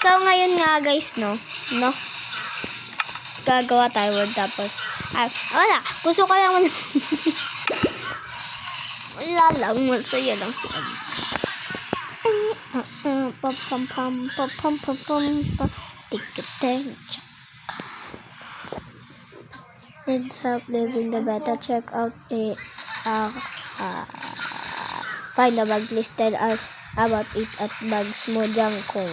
So, ngayon nga guys, no? Gagawa tayo word tapos, wala. Gusto ko lang wala lang. Masaya lang si Need help living the beta. Check out find a bag listed as about it at bags mo Jamcom.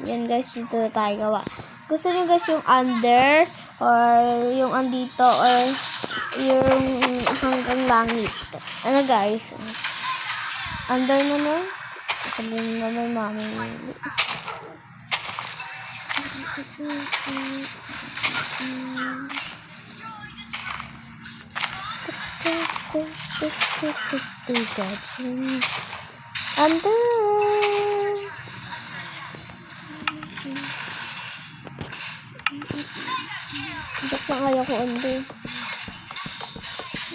Yan guys, dito na tayo gawa. Gusto niyo guys yung under or yung andito or yung hanggang langit. Ano guys? Under naman. Sabihin naman mami. Under. Ba't na kaya ko under?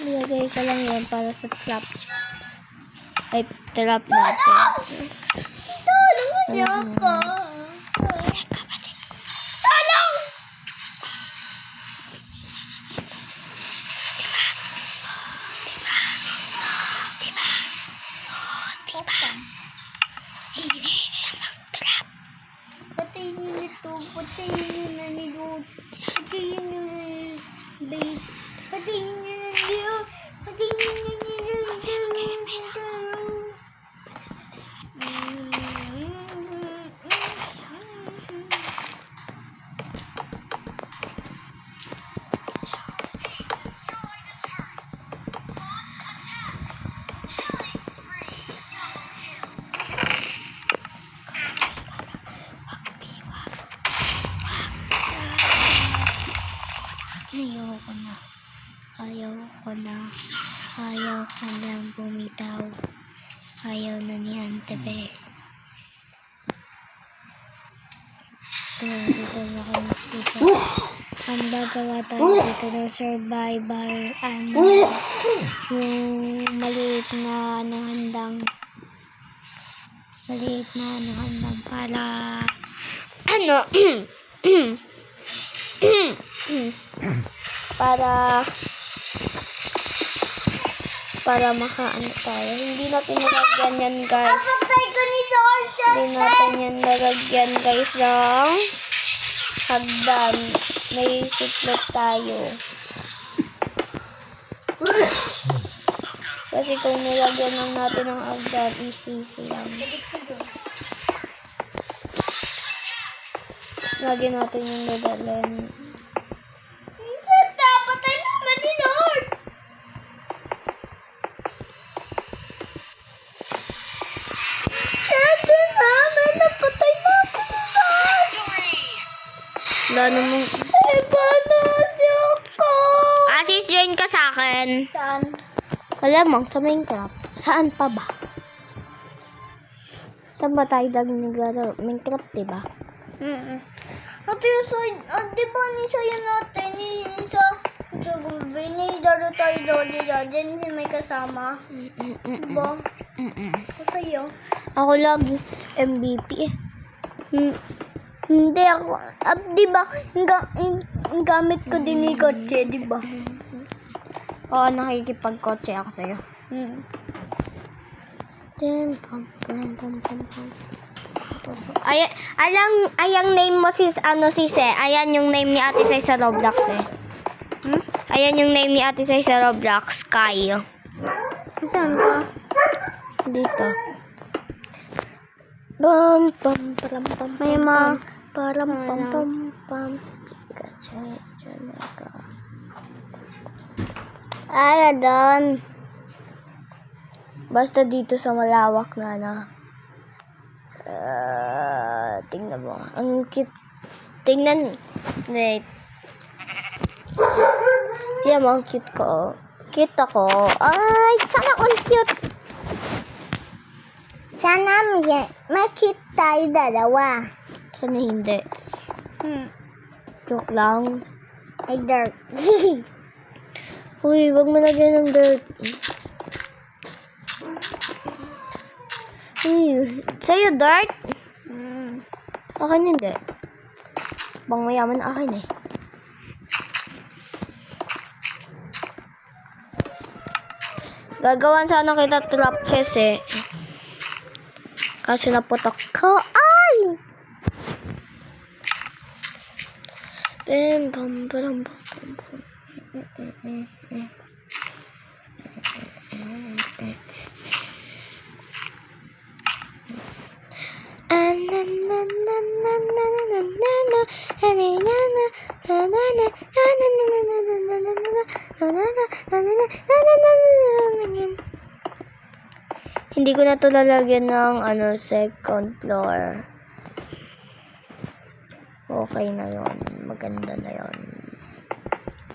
Nilagay ko lang yan para sa trap. Ay, trap natin. Tulong mo niyo ako. Sige, kapatid. Tulong! Diba? Easy lang mag-trap. Patayin niyo nito. Patayin niyo na nito. Patayin niyo na bait. Patayin niyo na nito. Patayin niyo na nito. Ayaw ko na bumitaw. Ayaw na ni Antebe. Dito na kayo mas piso. Ang gagawa tayo dito ng survival. Yung maliit na handang para para makaano tayo. Hindi natin nalagyan yan guys. Patay ko ni George. Hindi natin yan nalagyan guys ng hagdan. May siklot tayo. Kasi kung nilagyan lang natin ng hagdan, easy lang. Lagyan natin yung nadalan. Patay naman ni Lord. Ate namin, napatay namin ni Lord. Wala namang... Ay, paano ako? Asis, join ka sa akin. Saan? Wala mong sa Minecraft. Saan pa ba? Saan ba tayo naglaro? Minecraft, diba? Ate, di ba nisaya natin? Sa gabi, nilaro tayo loli dyan. May kasama. Diba? Masaya. Ako lagi MVP eh. Hindi ako. Diba? Ang gamit ko din ni kotse, diba? Oo, nakikipag-kotse ako sa'yo. Ayang name mo sis, ayan yung name ni Ate Sai sa Roblox eh. Ayan yung name ni Ate Sai sa Roblox, Sky. Saan ka? Dito. May Ano doon? Basta dito sa malawak na tingnan mo. Ang cute. Tingnan. Wait. Tingnan mo, ang cute ko. Cute ako. Ay, sana all cute. Sana makita tayo dalawa. Sana hindi. Joke lang. Ay, dark. Uy, wag mo lagyan ng dirt. Uy, sa'yo dirt? Akin hindi. Bang mayaman akin eh. Gagawan sana kita trap kasi. Kasi naputok ko. Ay! Bam, bam, bam, bam, bam, bam. Hindi ko na to lalagyan ng second floor. Okay na yon, maganda na yon.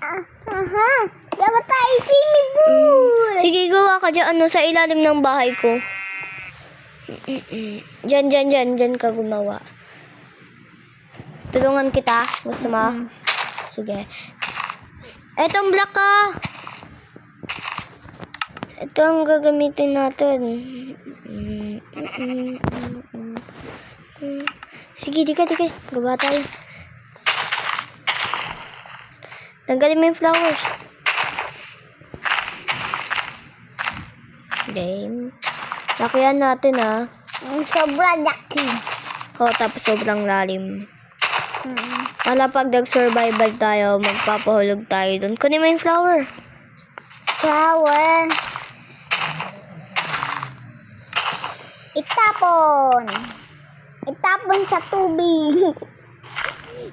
Aha! Dapat tayo swimming pool! Sige, gawa ka dyan, sa ilalim ng bahay ko. Diyan ka gumawa. Tulungan kita. Gusto mo? Sige. Etong block ka. Ito ang gagamitin natin. Sige, di ka. Gawa tayo. Tanggalin mo yung flowers. Game. Lakihan natin Sobrang laki. tapos sobrang lalim. Wala pag nag-survival tayo, magpapahulog tayo dun. Kunin mo yung flower. Flower. Itapon. Itapon sa tubig.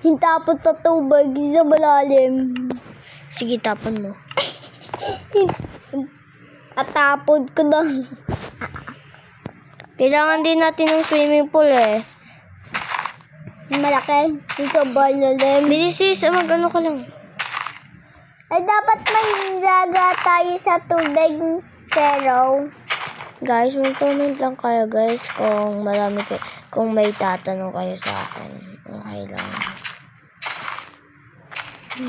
Itapon sa tubig sa malalim. Sige, tapon mo. Atapon ko na. Kailangan din natin ng swimming pool eh. Malaki. Yung sobrang lalim. Bilis sis, mag-ano ka lang. Ay, dapat may laga tayo sa tubig. Pero, Guys, mag-comment lang kayo guys kung may tatanong kayo sa akin. Okay lang.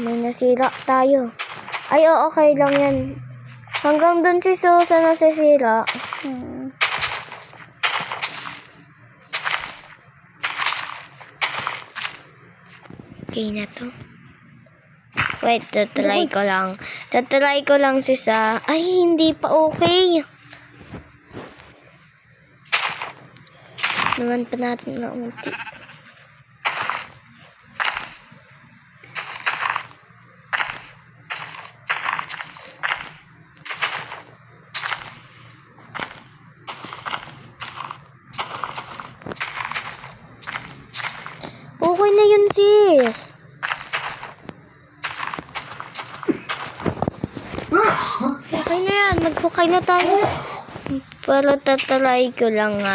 May nasira tayo. Ay, okay lang yan. Hanggang dun si Susa nasisira. Okay na to. Wait, tatry ko lang. Tatry ko lang Sisa. Ay, hindi pa okay. Naman pa natin na unti. Okay na yun, sis. Okay na yan. Mag-okay na tayo. Pero tatry ko lang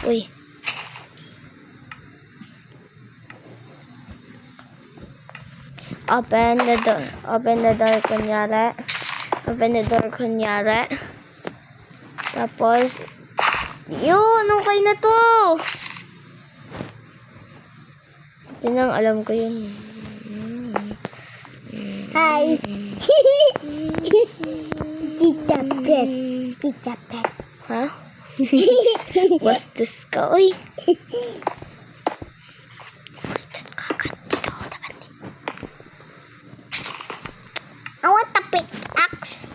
Uy. Open the door. Open the door kunyari. Open the door kunyari. Tapos, yun, okay na to. Yun ang alam ko yun. hi. Tita Pet. Tita Pet. Ha? Bastos ka, uy. Bastos ka agad. Dito, dapat. I want a pickaxe.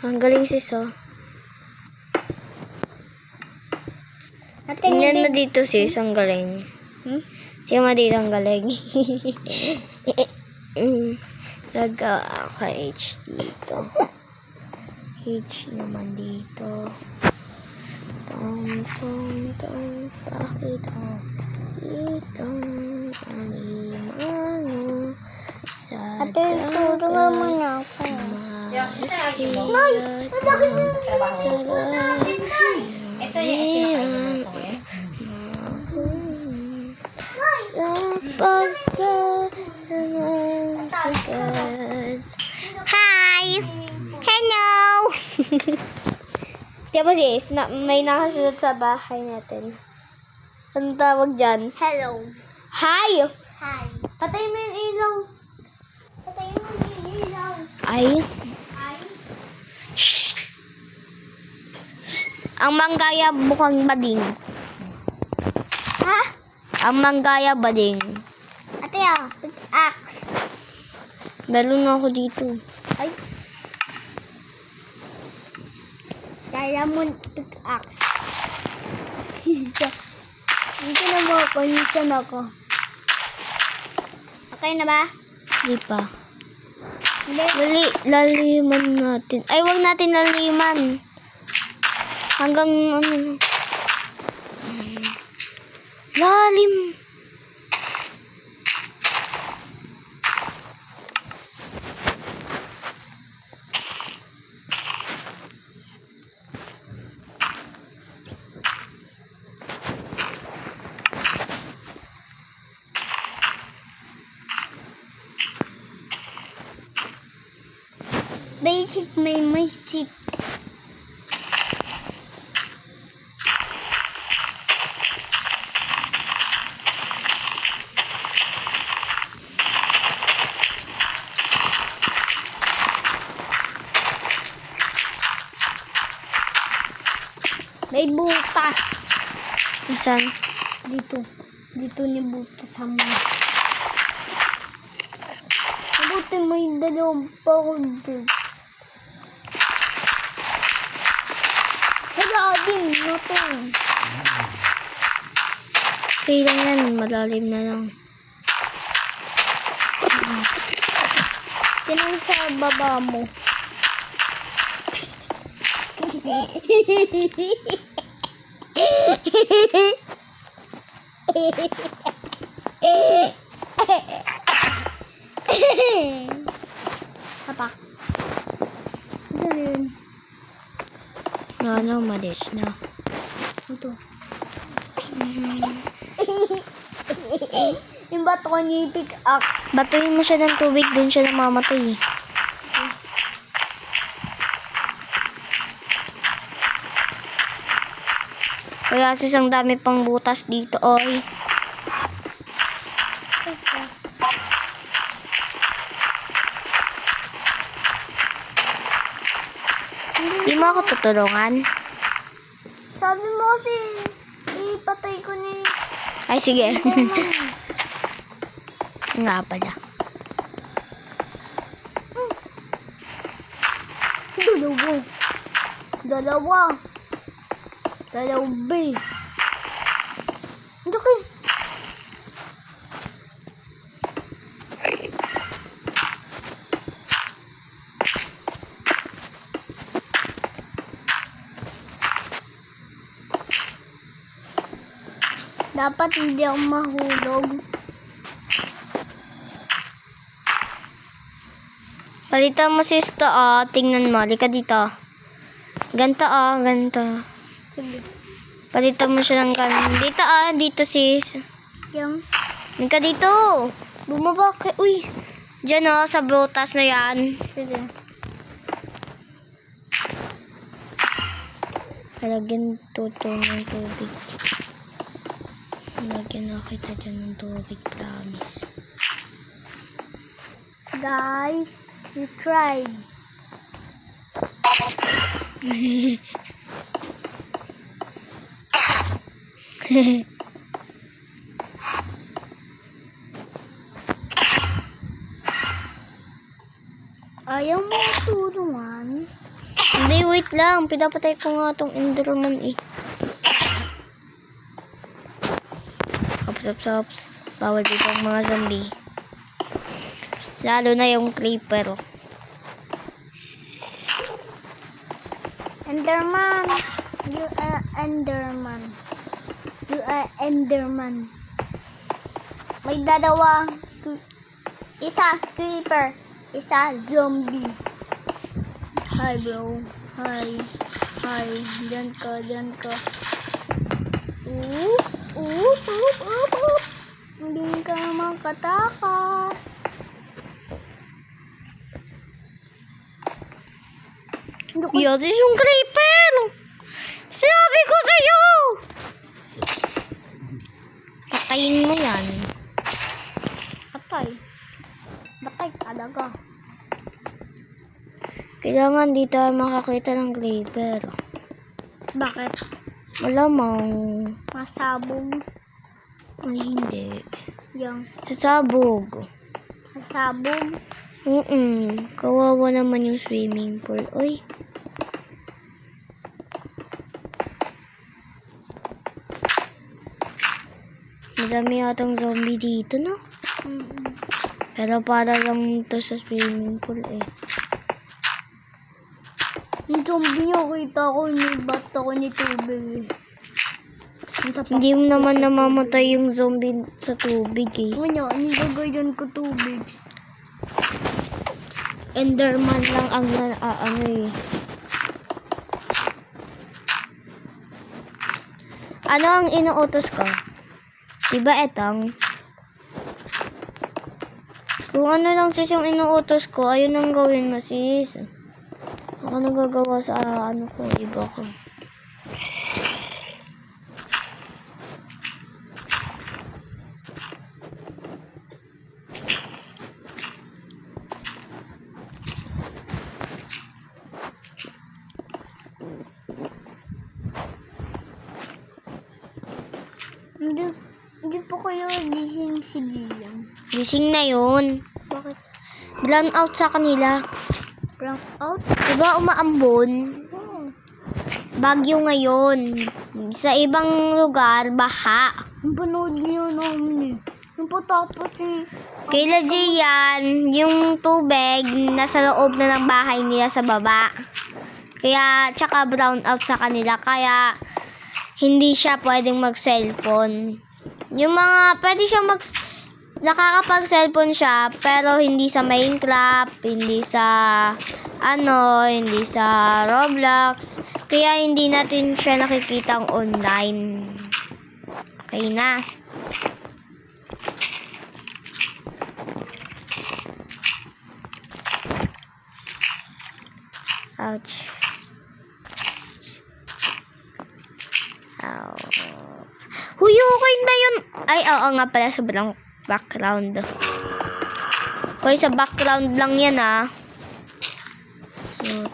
Ang galing sis, Tingnan mo dito sis, ang galing. Tingnan mo dito, ang galing. Lagawa ako H dito. H naman dito. Tong. Bakit dito? Alimango sa Ate, tulungan mo na ako. Ito yung Hi! Hello! Diba sis, may nakasunod sa bahay natin. Anong tawag dyan? Hello. Hi! Hi. Patay mo yung ilaw. ay ang manggaya bukang bading. Ha? Ang manggaya bading. Ate ah, pickaxe. Meron na ako dito. Ay. Diamond pickaxe. Hindi na mo ako, minsan ako. Okay na ba? Di pa. Hindi. Laliman natin. Ay, wag natin laliman. Hanggang ano. Lalim. Basic may seat. May butas. Saan? Dito. Dito ni butas sa mga. Mabuti may dalawang powder. Wala din. Ito. Okay lang yan. Malalim na lang. Tinang sa baba mo. Apa? Ano yun? Ano, malis na. Ito. Yung bato ko ni pickaxe. Batuhin mo siya ng tubig. Doon siya namamatay eh. Kaya ang dami pang butas dito, oy. Di mo ako tutulungan? Sabi mo kasi, ipatay ko ni... Ay, sige. Nga pala. Dalawa. Dalawa. Dalawa B. Hindi ko. Dapat hindi ako mahulog. Palitan mo sis to, oh. Tingnan mo. Lika dito. Ganto, oh. Ganto. Sige. Palitan mo siya ng ganun. Dito, ah. Dito, sis. Yung. Lika dito. Bumaba ka. Uy. Diyan, oh. Sa butas na yan. Sige. Palagyan tuto ng tubig. Lagyan na kita dyan ng tubig, promise. Guys, we tried. Ayaw mo tulungan. Hindi, wait lang. Pinapatay ko nga tong Enderman eh. Ops. Bawal dito ang mga zombie. Lalo na yung creeper. Enderman. You are Enderman. You are Enderman. May dalawa. Isa creeper. Isa zombie. Hi bro. Hi. Diyan ka. Oop. Hindi ka makatakas. Yosis yung creeper! Sabi ko sa'yo! Patayin mo yan. Batay talaga. Kailangan di tayo makakita ng Creeper. Bakit? Malamang. Masabog. Ay, hindi. Yung Sasabog. masabog. Kawawa naman yung swimming pool. Uy. Madami yatang zombie dito, no? Pero para lang to sa swimming pool, eh. Yung zombie niya, kita ko ni bat ako ni tubig. Hindi mo naman namamatay yung zombie sa tubig, eh. Ano, nilagayan ko tubig. Enderman lang ang ano, eh. Ano ang inuutos ko? Diba etong? Kung ano lang sis yung inuutos ko, ayun ang gawin mo sis. Ako nagagawa sa ano ko, iba ko. Hindi po kayo gising si Gian. Gising na yun. Bakit? Blown out sa kanila. Blank out? Diba umaambon? Bagyo ngayon. Sa ibang lugar, baha. Yung panood niyo namin eh. Yung patapos eh. Kayla Gian, yung tubig nasa loob na ng bahay nila sa baba. Kaya, tsaka brown out sa kanila. Kaya, hindi siya pwedeng mag-cellphone. Yung mga, pwede siya nakakapag-cellphone siya, pero hindi sa Minecraft, hindi sa, hindi sa Roblox. Kaya, hindi natin siya nakikitang online. Okay na. Ouch. Ow. Huy, okay na yun. Ay, oo nga pala, sobrang background. Hoy, sa background lang yan, ah. So,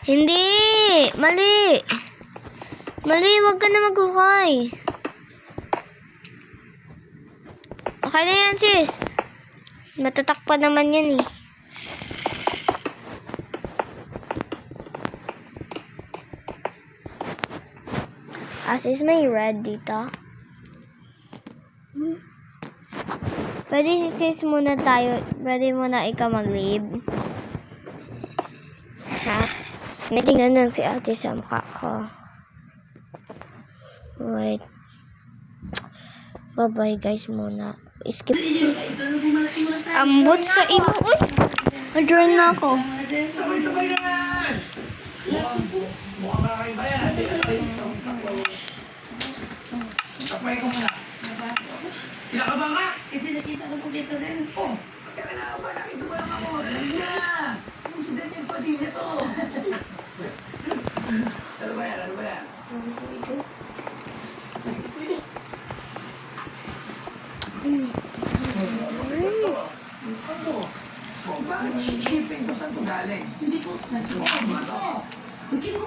hindi! Mali! Mali, wag ka na maghukay. Okay na yan, sis. Matatakpan naman yan, eh. Sis, may red dito. Pwede sis muna tayo. Pwede muna ikaw mag-leave. Ha? May tingnan lang si ate sa mukha ko. Wait. Bye-bye guys muna. Skip. Ambot sa imo. Uy! Na-join na ako. Sabay-sabay naman! Mukhang kakain ba yan? Kapay ko muna. Pinakabang ka? Kasi nakita ko po kita sa info. Kaya ba? Nakita ko lang ako. Kasi na! President yung Padilla to. Ano ba yan? Ano ba yan? So, bakit shipping ko saan to galing? Hindi po. Nasa ko. Hindi ko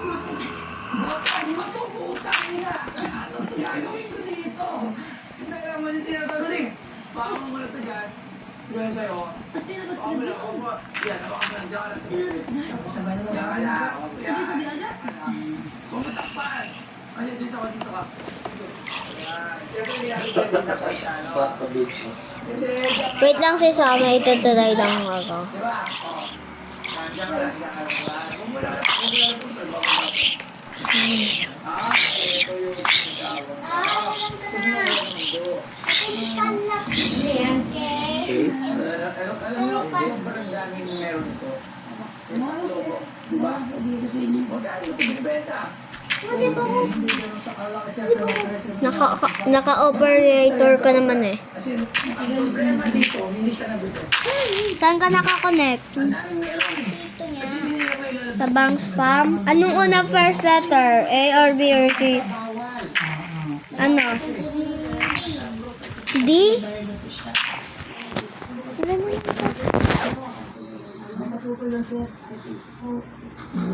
bakit matuputang nila? Ano ito gagawin ko dito? Hindi ka naman yung tinatawag eh. Baka mo muna ito dyan. Gawin sa'yo. Tinabas na dito. Yan, baka mo lang dyan. Tinabas na. Sabay na lang. Sabi agad. Pumatakpan. Ayan, dito ka, dito ka. Wait lang sis, may itatry lang ako. Diba? Diyan ka lang. Wala na. Ito yung alam mo, sobrang daming meron ito. Yung tatlo ko. Diba? Huwag ka ito binibenta. Hindi ba ko? Naka-operator ka naman eh. Kasi ang problema dito, hindi siya nabuto. Saan ka naka-connect? Dito niya. Sa bank spam? Anong una first letter? A or B or C? Ano? D?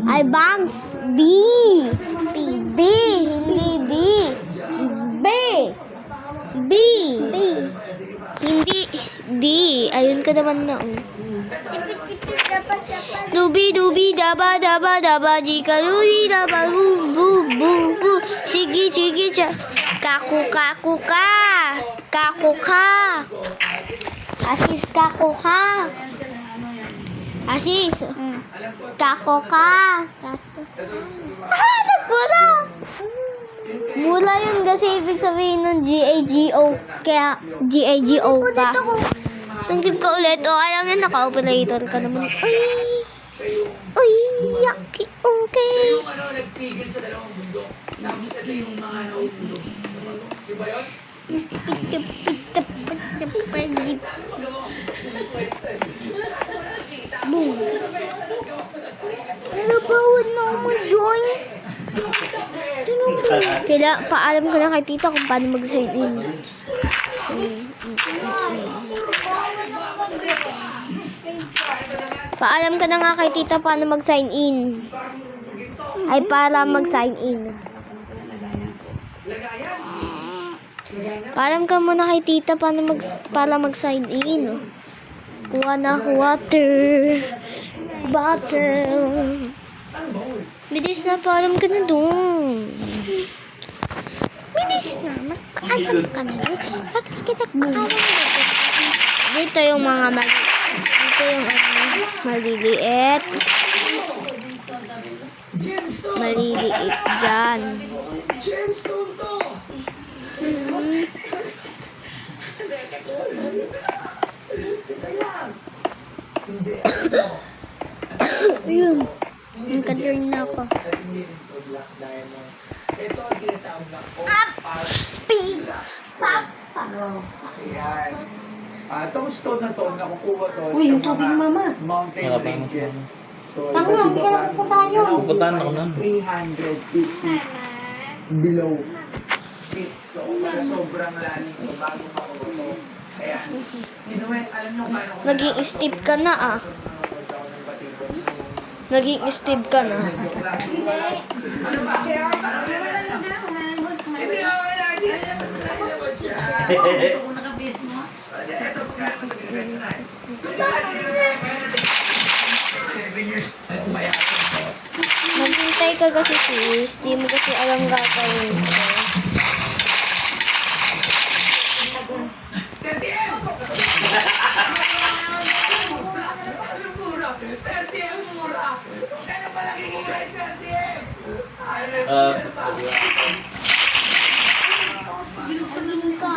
Ay, banks. B. B. Hindi D. B. B. B. Hindi D. Ayun ka naman na. Tipit-tipit dapat. Dubi daba daba daba jika dubi daba bu bu bu bu chigi chigi cha kaku kaku ka Asis kaku ka Asis kaku ka nagpula mula yun kasi ibig sabihin nun G-A-G-O kaya G-A-G-O ka tungkip ka ulit o alam yan naka-operator ka naman Uy, yaki, okay. Yung nagpigil sa dalawang bundok. Tapos ito yung mga naubundok. Di ba yun? Boom. Nabawad na ako, Joy. Kaya, paalam ko na kay tita kung paano mag-sign in. Paalam ka na nga kay tita paano mag-sign in. Ay, para mag-sign in. Paalam ka muna kay tita paano para mag-sign in. Kuha na ako water. Bottle. Bilis na, paalam ka na doon. Bilis na, magpaalam ka na doon. Bakit kita paalam ka na dito yung mga dito yung maliliit. Maliliit dyan. Gemstone to! Ayun. Nagka-turn na ako. Ito ang tinatawag na Ayan. Itong stone na to, nakukuha to Uy, yung sa tubig, mga mama. mountain Wala pa ranges. So, Tanga, iba't hindi ka na iba pupuntahan yun. pa- Pupuntahan ako nun. 350 below feet. So, para sobrang lalim to bago makuha to. Kaya, alam nyo paano kung Naging steep ka na ah. Naging steep ka na. Ano ba? Hindi ako lagi. Ito pagkano mag-recognize. 7 years. Ito ba yan? Maghintay ka kasi sis. Di mo kasi alam gagawin ko. 30M! Ano mura? 30M mura! Kaya malaki mura yung 30M! Sabihin ka.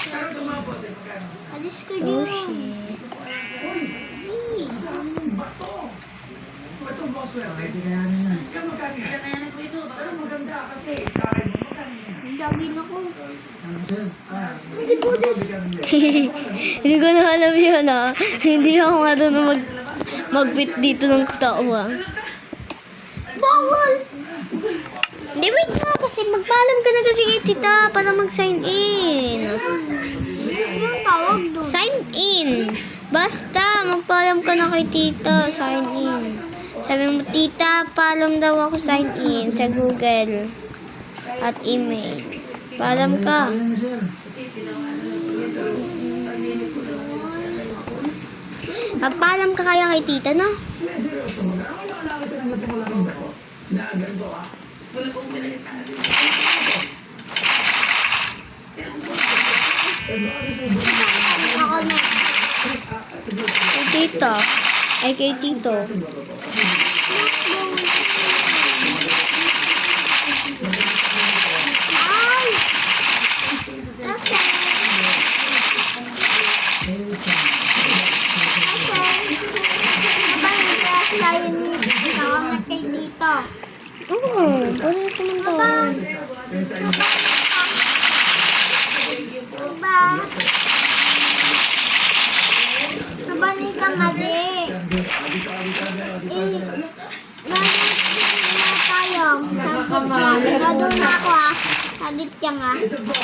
Pero tumabot eh, magkano? Alis ka Oh dyan. shit. Bato! Bato boss well. Yan magkano yan? Pero maganda kasi kakay mo magkano yan? Lagi na ko. Hindi ko na alam yun ah. Hindi ako marunong mag-fit dito ng tao ah. Bawal! Hindi, wait nga kasi magpaalam ka na kasi kay tita para mag-sign in. Anong tawag doon? Sign in. Basta, magpaalam ka na kay tita. Sign in. Sabi mo, tita, paalam daw ako sign in sa Google at email. Paalam ka. Magpaalam ka kaya kay tita, no? Seryoso mo na? Wala ka lang ito ng ganito malaking bato. Na ganito ah. Wala pong pinalitan. Ako na. Kay tita. Ay, kay tito. Ay! Kasi. Kapag nag-class tayo ni Kakangat kay dito. Oo. Pwede sa mantawa. Yung sa inyo. Diba? Nabani ka, Madi. Na tayo. Sabit yan. Nadun ako ah. Sabit yan ah. Ito po.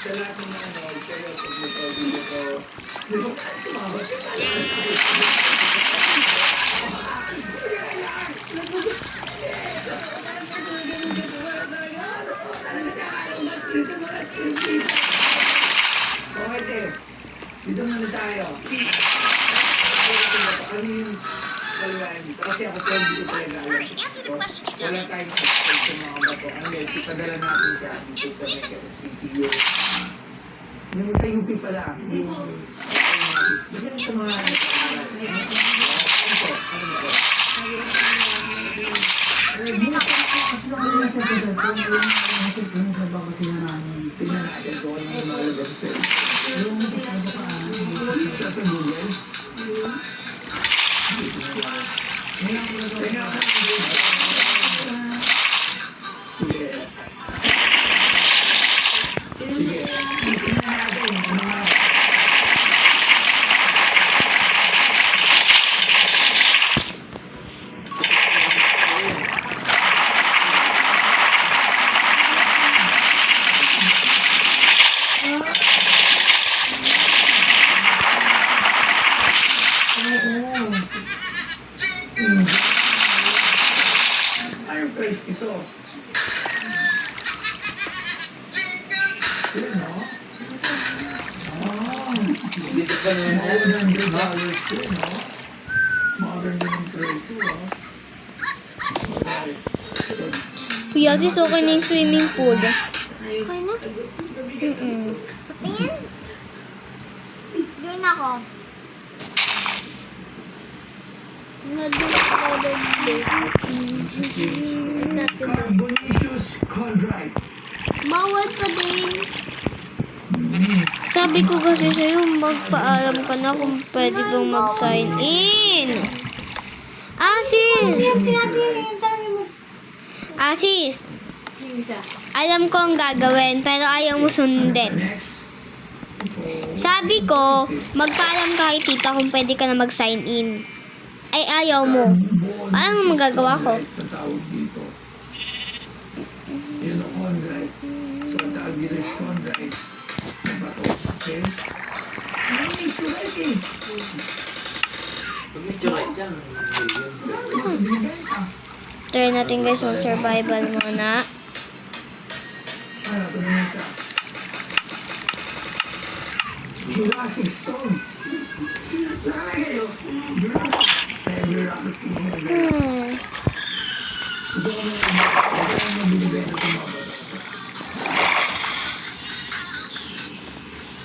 Sa lahat ng mga kayo, pag nag-audio ko, di ba kahit tumawag? Okay, Tim. Dito muna tayo. Ano yung kaliwain dito? Kasi ako po hindi ko talaga alam. Wala tayong subscribe sa mga bato. Unless ipadala natin sa ating sa Mega CPU. Yung UP pala. Yung basta sa mga sa Google. Sige. Sige. Fireplace ito. Yun, no? Dito pa naman yan. $100 to, no? Modern din ang presyo, ah. Alright. Kuya, sis, okay na yung swimming pool. Okay na? Tingin? Doon ako. Carbonaceous chondrite. Bawal pa din. Sabi ko kasi sa'yo, magpaalam ka na kung pwede bang mag-sign in. Asis! Asis! Alam ko ang gagawin, pero ayaw mo sundin. Next. Sabi ko, magpaalam ka kay tita kung pwede ka na mag-sign in. Ay, ayaw mo. Anong magagawa ko? Ang tawag dito. Yun ang chondrite. So, ang tawag dito is chondrite. Ang bato. Okay? Ano yung chondrite eh? Pag medyo right dyan. Try natin guys, mag-survival muna. Ano, ito na isa. Jurassic Stone. Lalagay yun. Jurassic. Bureaucracy. Gusto ko na binibenta sa mga bata.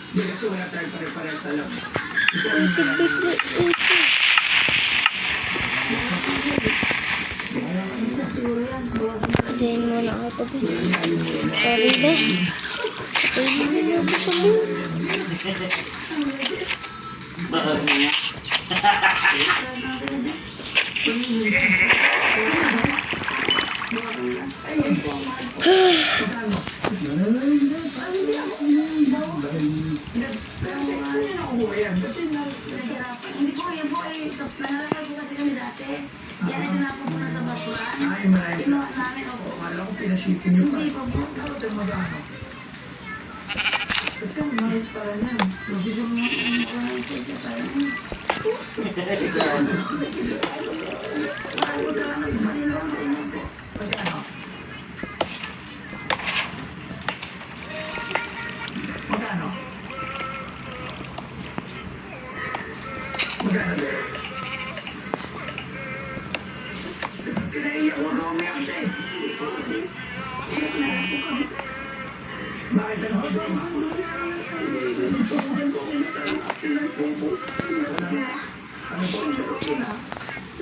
Hindi kasi wala tayong pare-parehas alam. Gusto ko na Patayin muna ako ito, be. Sorry, be. Patayin muna ako ito, be. Bakit niya? Hindi po, yan po ay nangalakal po kasi kami dati. Yan ay tinapon po na sa basura. Ay, marami. Kinuha namin ako. Kala ko pinashipping nyo pa. Hindi po po. Ano ito mag-ano? Kasi ang marriage para yan. Kasi yung mga isa para yan. Maraming salamat. Manilang sa inyo po. Magkano? Magkano? Magkano din? Kinaiyak ko na umiyak din. Bakit ano ba? Ano po?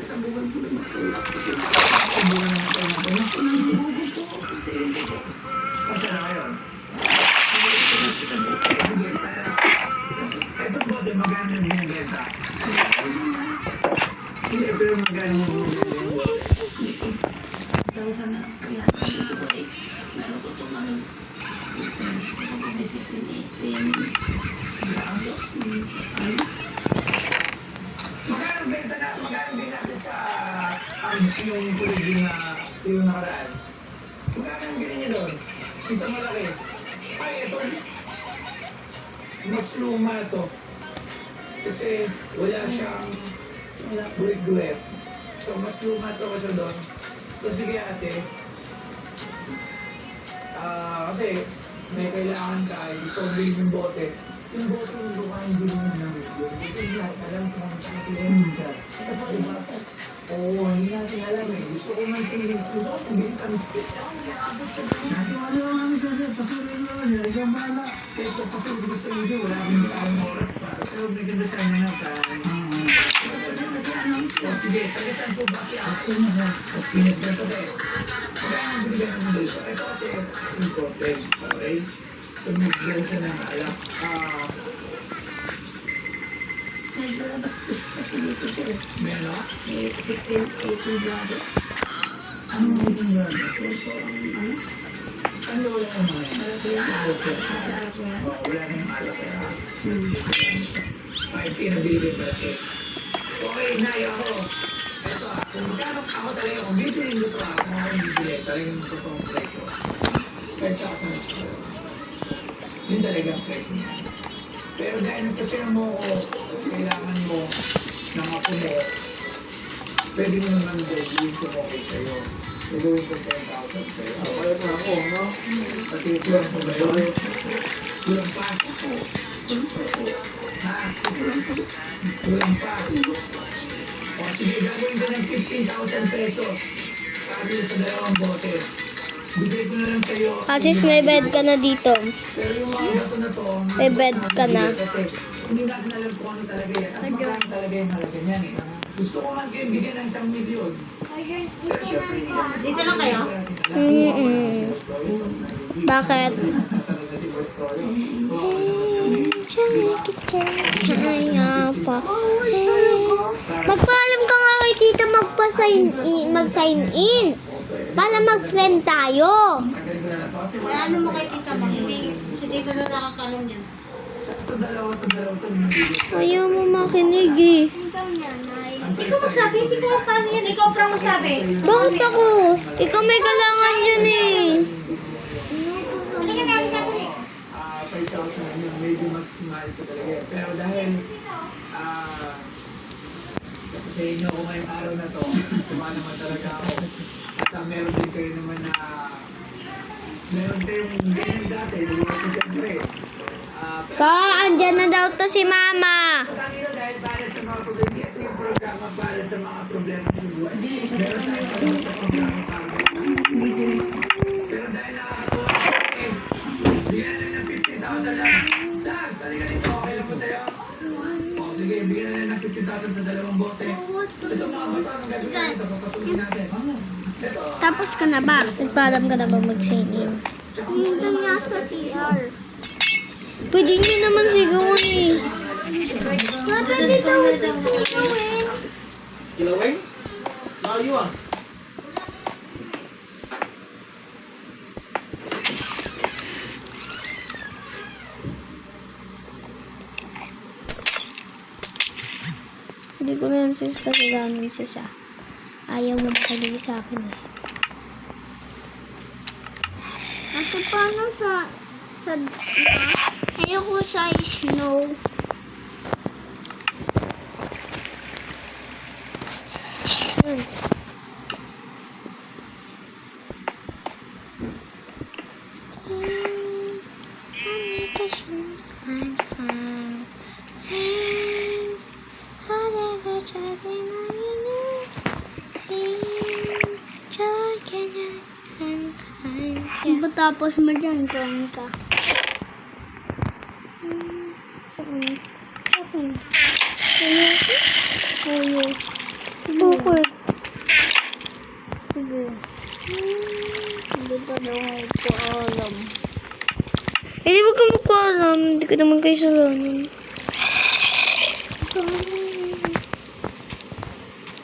Sabugan po naman ito. Sabugan naman ito. Sabugan po. Kasi na ngayon. Sige, para. Ito po, di magana yung binibenta. Hindi, pero magana yung binibenta. silipin. Magkano din natin sa yung kuligin na yung nakaraan? Magkano ang bilhin niya doon? Isang malaki. Ay, ito. Mas luma to. Kasi wala siyang brick. So, mas luma to kasi doon. So, sige ate. Kasi may kailangan tayo. Gusto ko bilhin yung bote. Yung bote yung luka yung bilhin mo ng video. Kasi hindi natin alam kung ano siya kilin siya. Kasi diba? Oo, hindi natin alam eh. Gusto ko man kilin. Gusto ko siyang bilhin kami split. Natin ano lang kami sa sir. Pasurin mo lang siya. Ikaw bahala. Ito pasurin ko sa video. Wala kami taong oras pa. Pero maganda sa ano na sa O sige, taga-saan po ba si Aston na? Pinag na ito eh. Kaya ang bigyan ng dito. Ito kasi important. Okay? So, nag-gano'n siya na alam. Naglalabas kasi dito siya. May ano? May 16, 18 grado. Ano 18 grado? Ano? Ano wala yung mga yan? Malaki yan? Okay. Wala na yung alak kaya. Ay, pinabili ba siya? Okay, Nay, ako. Ito kung magkano ako talaga, kung bibili nito kung ako bibili, talagang totoong presyo. Kahit sa akin, yun talaga ang presyo niya. Pero dahil nagpasya mo ko, at kailangan mo ng ako mo, pwede mo naman gawin ko okay sa'yo. Gagawin ko 10,000 sa'yo. Kaya na ako, no? Pati kulang pa ba yun? Kulang pa. Ha? Kulang pa. O sige, gagawin ko ng 15,000 pesos. Sabi sa dalawang bote. Bigay ko na lang sa'yo. Asis, may bed ka na dito. Pero yung mga bato na to, May bed ka na. kasi hindi natin alam kung ano talaga yan. At magkano talaga yung halaga niyan eh. Gusto ko man kayo bigyan ng 1 milyon. Pero syempre, Dito lang kayo? Bakit? Kaya pa. Magpaalam ka nga kay tita mag-sign in. Para mag-friend tayo. Kaya ano mo kay tita ba? Hindi, si tita na nakakaroon yan. Ayaw mo makinig eh. Ikaw magsabi, hindi ko paano yan. Ikaw pa magsabi. Bakit ako? Ikaw may kailangan dyan eh. Halika na, halika na. 5,000 yun, medyo mas mahal ko talaga. Pero dahil sa inyo ko ngayong araw na to, tumahan naman talaga ako. At meron din kayo naman na meron kayong ganyan dati, hindi ko siyempre. Ka, andyan na daw to si mama. Kanina dahil para sa mga problema, ito yung programa para sa mga problema sa buhay. Meron tayong pagod sa programa para pero dahil nakakatuwa ko, bigyan na ng 50,000 lang. Lang, sali ka dito, okay lang mo sa'yo? O sige, bigyan na ng 50,000 sa dalawang bote. Ito mga bato, anong gagawin natin? Ito, papasukin natin. Ito, Tapos ka na ba? Nagpaalam ka na ba mag-sign in? Hindi nga sa CR. Pwede nyo naman sigawan eh. Pwede daw gawin. Kilawin? Layo ah. Hindi ko na sis kasalanan siya sa. Ayaw mo makinig sa akin eh. At paano sa ayoko sa snow. Tapos mo dyan, drawing ka. Saan? Saan? Kuya. Bakit? Sige. Hindi pa daw ako alam. Hindi mo ka magpaalam. Hindi ka naman kayo salanan.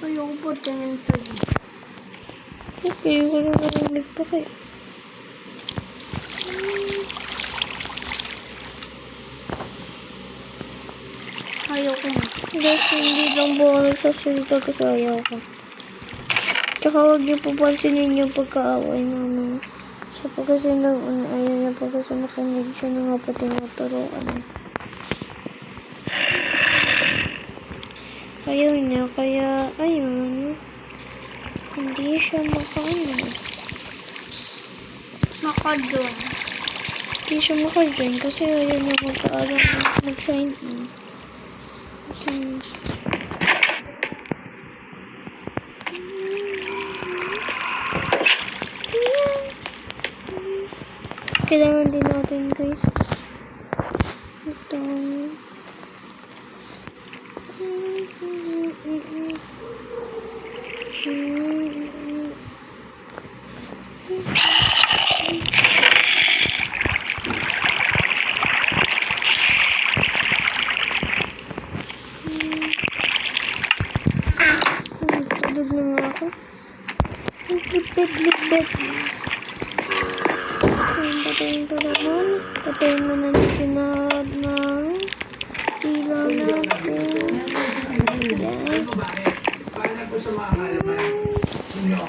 Ayoko po tingin sa'yo. Okay, wala na rin nagpakay. Ayoko na. Guys, hindi lang po ako nagsasalita kasi ayaw ko. Tsaka huwag niyo po pansinin yung pagkaaway namin. Siya po kasi ayaw niya po kasi makinig siya na nga po tinuturuan. Ayaw niya, kaya ayun. Hindi siya Makadon. Hindi siya maka-join kasi ayaw niya mag-sign in. So, kailangan din natin guys. Ito. Tulog na nga ako. Lipat. Patayin pa naman. Patayin mo na natin na ilaw natin. Yan. Bakit? Para na po sa mga halaman ninyo.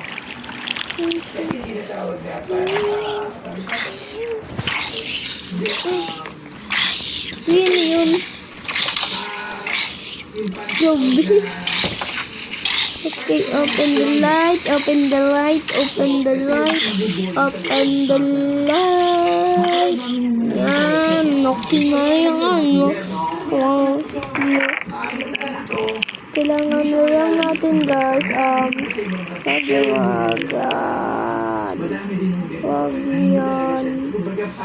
Kasi tinatawag na Yun. Zombie. Okay, open the light. Yan, okay na yan. Wow. Kailangan na lang natin guys, paglawagan. Wag yan.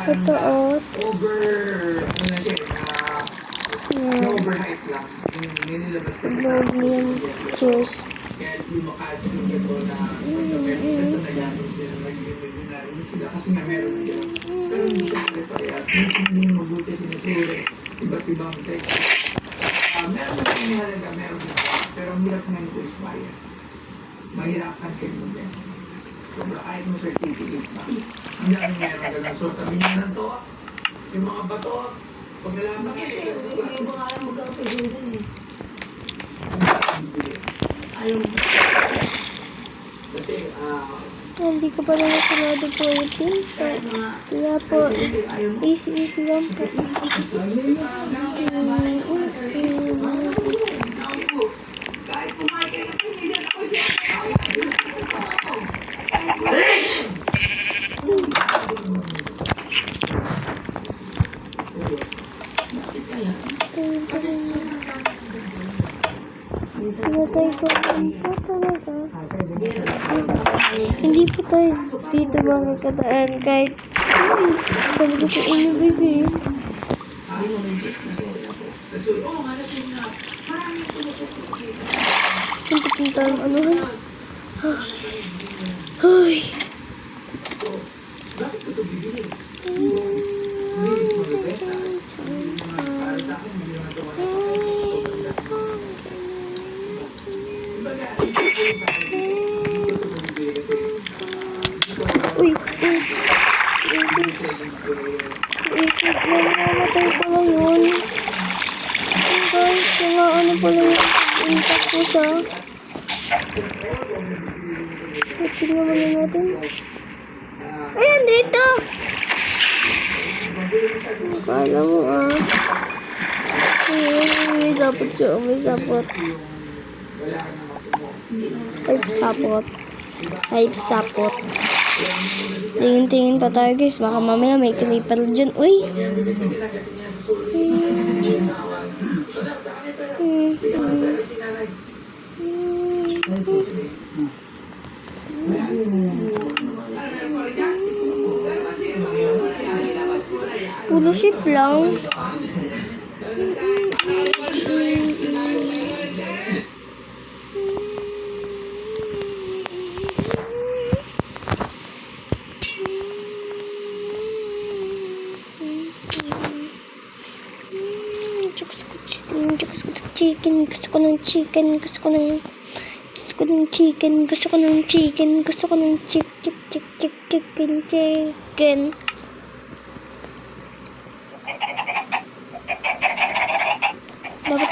Totoo. overhype lang. Yung nilabas ka sa Log yung cheers. kaya lumakas yung ito na ito na gamit sila nag-milyonario sila kasi nga meron na yan. Pero hindi siya pare-parehas. Hindi mabuti sinusuri. Iba't ibang text. Meron na yung halaga, meron na. Pero ang hirap ngayon ko inspire. Mahirapan kayo mo din. Sobra kahit mo certificate pa. Ang dami meron ka lang. So, tabi niyo na to. Yung mga bato. Pag nalaman ko siya. Hindi mo nga alam magkakapagin din eh. Ayaw mo. Kasi, Hindi ko pala nasunod po yung pinto. Kaya po, easy lang po. kahit pumayag kayo ng pinigan ako dyan. Pinatay ko po talaga. Hindi po tayo dito makakataan kahit sabi ko sa inyo guys eh. Punta ano ha? Ay. Uy. Namamatay pala yun. Guys, ano pala yung impact ko sa... Tingnan mo na natin. Ayan, dito! Akala mo Ayun, may sapot siya. May sapot. Hype sapot. Tingin-tingin pa tayo guys. Baka mamaya may creeper dyan. Uy! Puro ship lang. Chicken. Gusto ko ng chicken. Gusto ko ng chicken. Dapat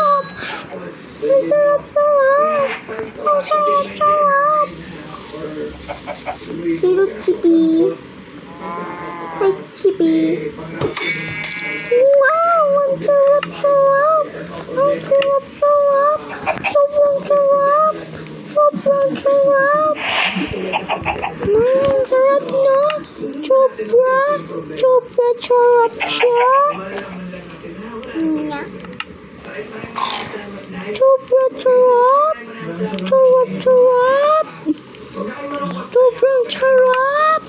sarap! Ang sarap-sarap! Ang sarap-sarap! Little chippies. Hi, chippy. Wow! Ang sarap-sarap! Ang sarap-sarap! Sobrang sarap! Sobrang sarap! Sarap na! Sobra! Sobra sarap siya! Nya. Sobra sarap! Sarap sarap! Sobrang sarap!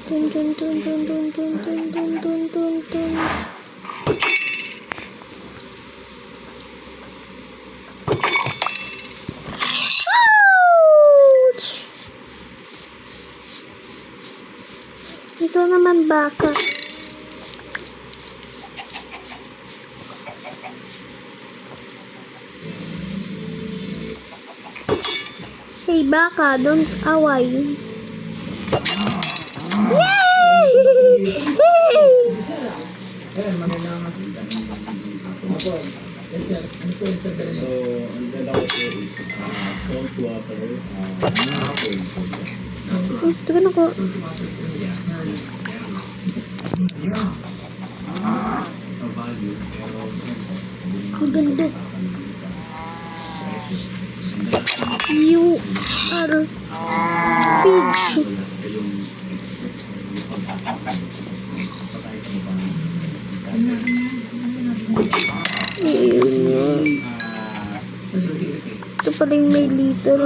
Dun dun dun dun dun dun dun dun dun dun dun. Ouch! Isa naman baka. Hey baka, don't away. Yay! Yay! So, ang dalawa ko is salt water, apple soda. Tekan ako. Sa value, pero Ang ganda. You are pig. Ito pala yung may liter.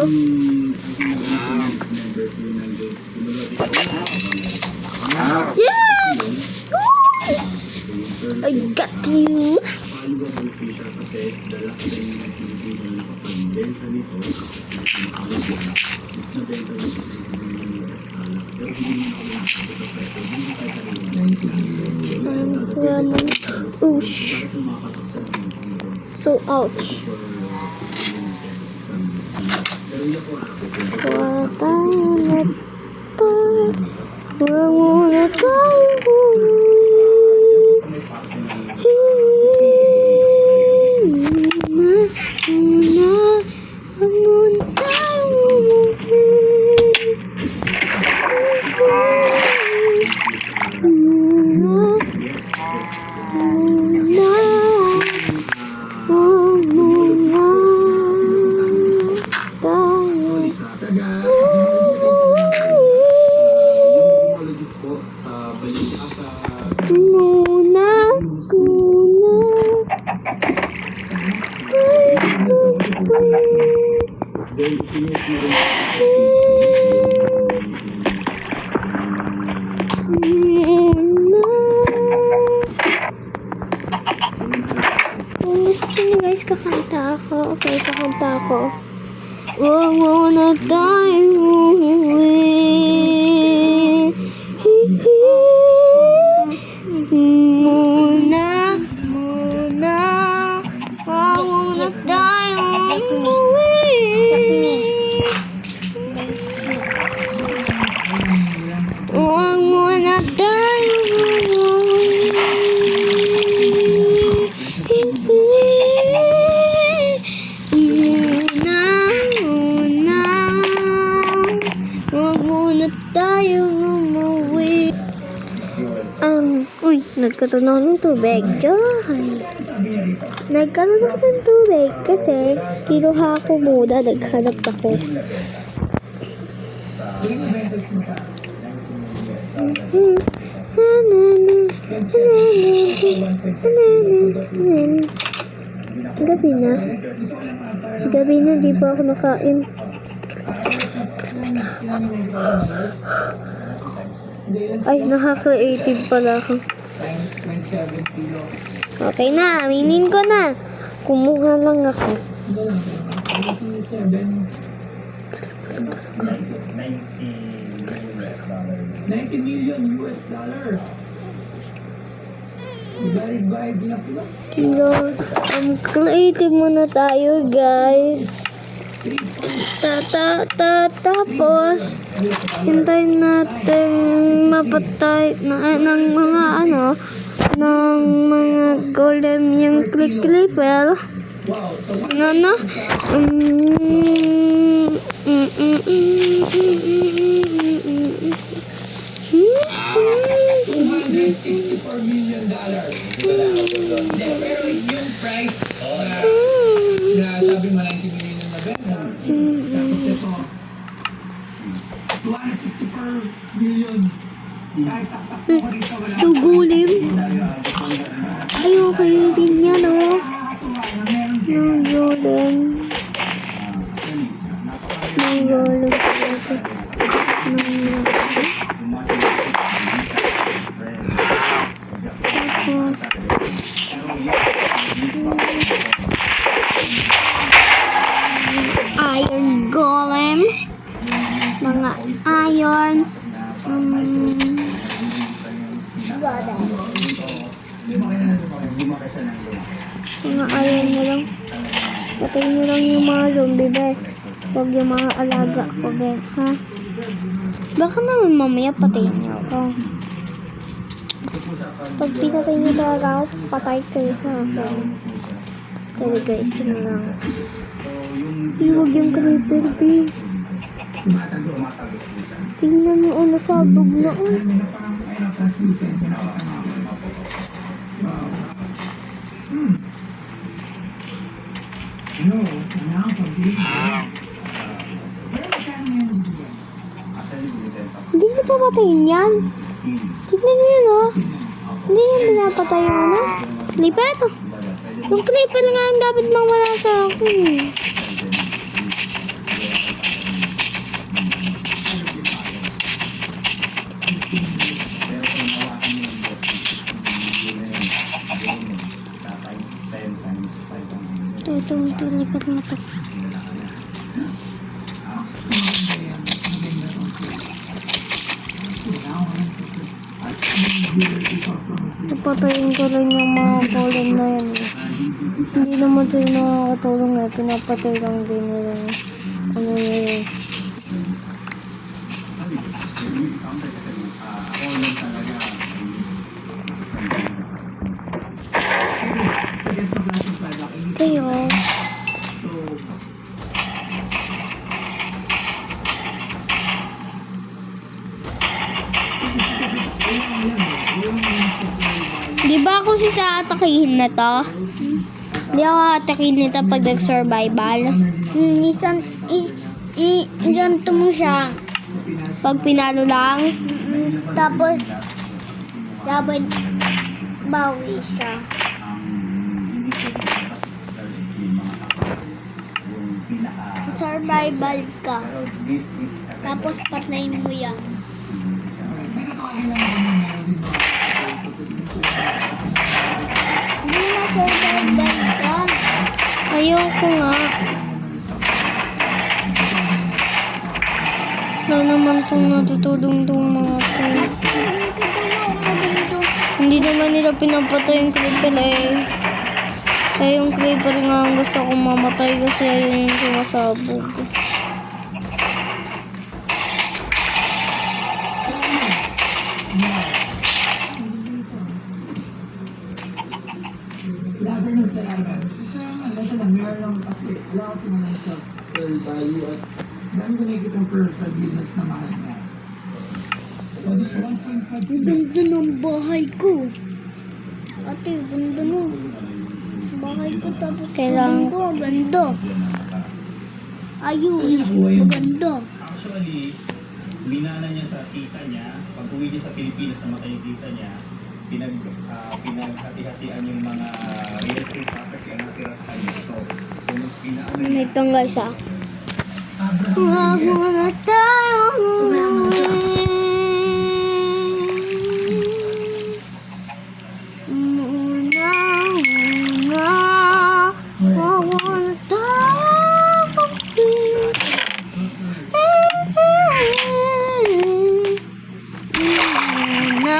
Yeah! I got you. Oosh. So, ouch. Wala tayo na pa. Wala muna tayo Kung gusto niyo guys, kakanta ako. Okay, kakanta ako. Huwag muna tayong umuwi. Muna. Huwag muna tayong umuwi. Huwag muna tayong umuwi. Uy, nagkatunaw ng tubig. Joy! Nagkatunaw ng tubig kasi kinuha ko muna, naghanap ako. Gabi na. Gabi na, di pa ako nakain. Ay, nakaka-creative pala ako. Okay na, aminin ko na. Kumuha lang ako. 90 million US dollar. Valid na pula. Creative muna tayo, guys. Tapos, hintayin natin mapatay ng mga ng mga golem yung clipper. Ano? 164 million dollars. Pero yung price na sabi mo 90 million na benta. Tapos ito 264 million. Kahit taktak mo rito wala. Sugulim. Ay, okay din yan, oh. Yung golem. Yung golem. Iron golem, mga iron mga iron na lang. Patayin nyo lang yung mga zombie, be. Huwag yung mga alaga ko, be. Ha? Baka naman mamaya patayin nyo ako. Pag pinatay nyo talaga ako, patay kayo sa akin. Tali guys, yun lang. Huwag yung creeper, be. Tingnan mo, nasabog na, oh. Hindi nyo papatayin yan. Tignan nyo yun, oh. Hindi nyo pinapatay yung ano. Clipper. Yung clipper nga ang dapat mawala sa akin, eh. Itong tilipat mo to. Napatayin ko rin yung mga golem na yan. Hindi naman sila nakakatulong eh. Pinapatay lang din nila. Ano yun. Ako lang talaga. Kayo. Di ba ako sa atakihin na to? Di ako atakihin nito pag nag-survival. Minsan, ganito mo siya. Pag pinalo lang. Tapos, laban, bawi siya. Survival ka. Tapos, patayin mo yan. Hindi na survival ka. Ayoko nga. Wala naman itong natutulong itong mga to. Hindi naman nila pinapatay yung creeper eh. Kaya yung creeper nga ang gusto kong mamatay kasi ayun yung sumasabog. Laban nun sa laban. Ano sila, meron lang kasi, wala kasi naman sa pearl value at dami ko nakikita ang pearl sa business na mahal niya. So, this 1.5 Ang ganda ng bahay ko. Ate, ganda no. Bahay ko tapos Kailangan- tulong ko, ang ganda. Ayun, maganda. Actually, minana niya sa tita niya. Pag uwi niya sa Pilipinas na matay yung tita niya, pinaghati-hatian yung mga real estate property ang natira sa kanya. So pinaano niya. May itong guys ah. Huwag mo na tayong umuwi. Muna. Huwag mo na tayong umuwi. Muna.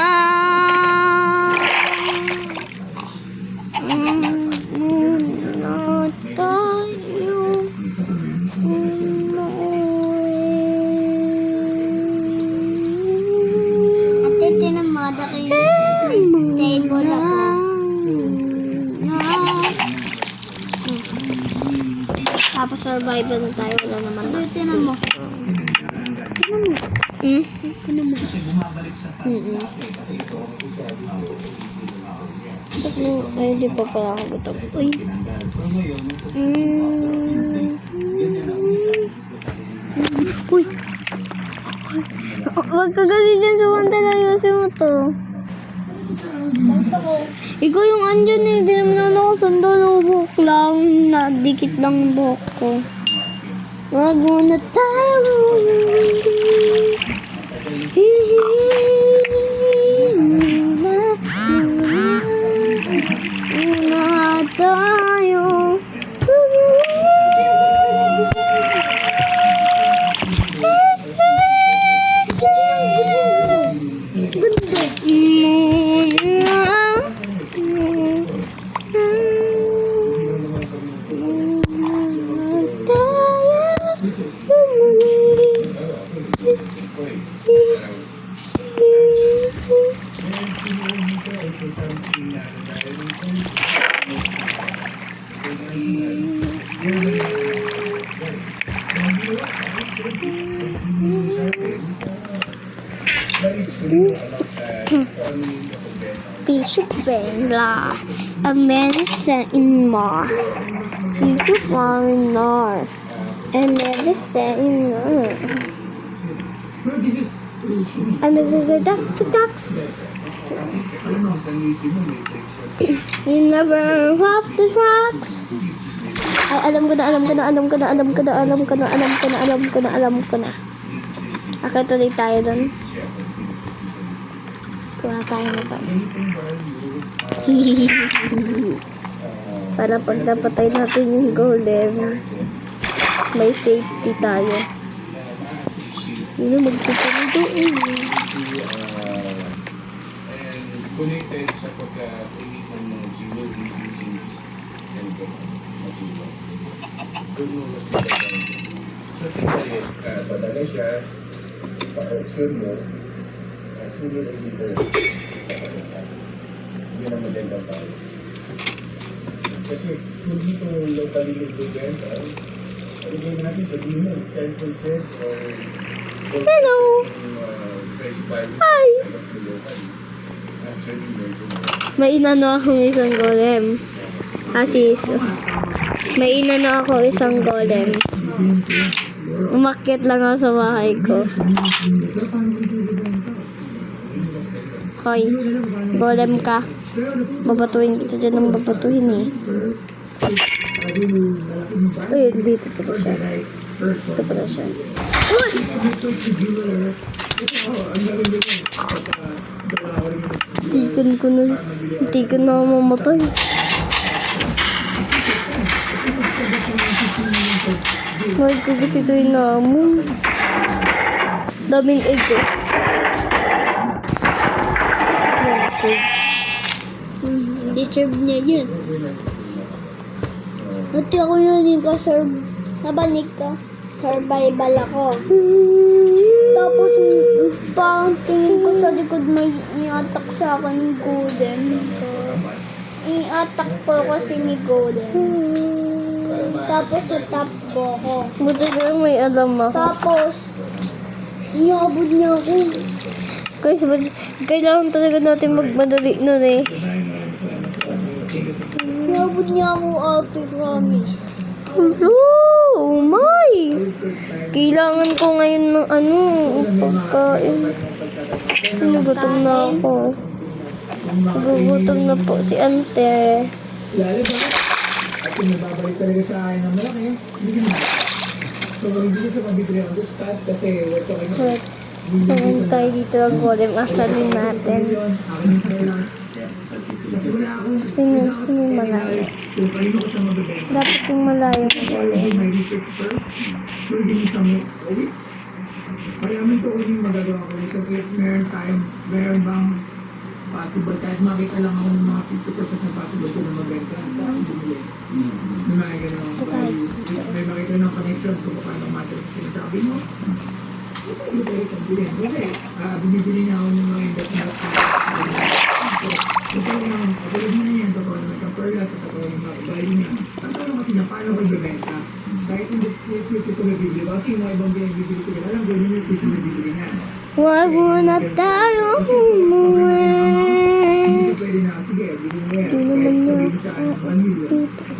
Muna tayong Ate, tinamada kayo. Table ako. Tapos survival na tayo. Wala naman na. Ate, tinan mo. Hmm? Kasi bumabalik siya sa dati. Kasi ito, Ay, di pa pala ako gutom. Uy. tinanggal. So ngayon, Uy. Wag ka kasi dyan sumanta na ayusin mo to. Ikaw yung andyan eh. Di naman ako sandal. Buhok lang. Nadikit lang yung buhok ko. Wag mo na tayo. Muna tayo. Bishop Venla, a medicine in Mar, Chico Foreigner, and medicine in Mar. And the ducks. You never walk the tracks. Ay, alam ko na. Okay, tuloy tayo dun. Kuha tayo na to. Para pag napatay natin yung golem, may safety tayo. Yun ang magtutuloy doon. connected sa pagka-create ng jewel is using this ganito material. Doon mo mas magandang. So, tingnan is, talaga siya, pa-observe mo, sooner or later, yun ang magandang tao. Kasi kung dito locally nagbibenta, alagay natin sabihin mo, 10% or Hello. price value Hi. local. Actually, medyo May inano akong isang golem. Asis. May inano ako isang golem. Umakyat lang ako sa bahay ko. Hoy, golem ka. Babatuhin kita dyan ng babatuhin eh. Uy, dito pala siya. Dito pala siya. Uy! Tikan na ako mamatay. Mahal ko kasi ito yung namon. Daming egg eh. Deserve niya yun. Ati ako yun yung ka-serve. Nabanik ka. Survival ako. Tapos, parang tingin ko sa likod may i-attack sa akin ni Golden. So, i-attack ko kasi ni Golden. Tapos, sa-tap ko ako. Buti ka may alam ako. Tapos, iabot niya ako. Guys, kailangan talaga natin magmadali nun eh. Iabot niya ako, ate, promise. Oh my! Kailangan ko ngayon ng pagkain. Nagutom na ako. Nagugutom na po si ante. Lalo ba? At yung nababalik talaga sa akin ng malaki, hindi ko na. So, hindi ko siya mabibili on the spot kasi we're talking about Ngayon tayo dito ang golem. Asalin natin. akin yung kailangan. Kasi wala akong Sino yung malayo? kung kanino ko siya mabibenta. Dapat yung malayo ng I golem. do my research first. So, give me some week. Mayaman to kung yung magagawa ko. So, if meron bang possible, kahit makita lang ako ng mga 50% na possible ko na magbenta. May mga ganun. May makita ng connections kung paano matter sinasabi mo. Ito tayo sa bilhin. Kasi, bumibili niya ako ng mga investment. Ito yung, kapulad mo na yan, totoo naman sa perlas, at totoo yung mga value niya. Ang tanong kasi na, paano ko ibibenta? Kahit hindi future ko nabibili ko, kasi yung mga ibang bibili ko, alam ko yun yung future nabibili niya. Wag muna tayo Hindi umuwi. siya pwede na, sige, bigyan mo yan. Di naman Kahit niya sabihin mo sa akin, 1 million. dito.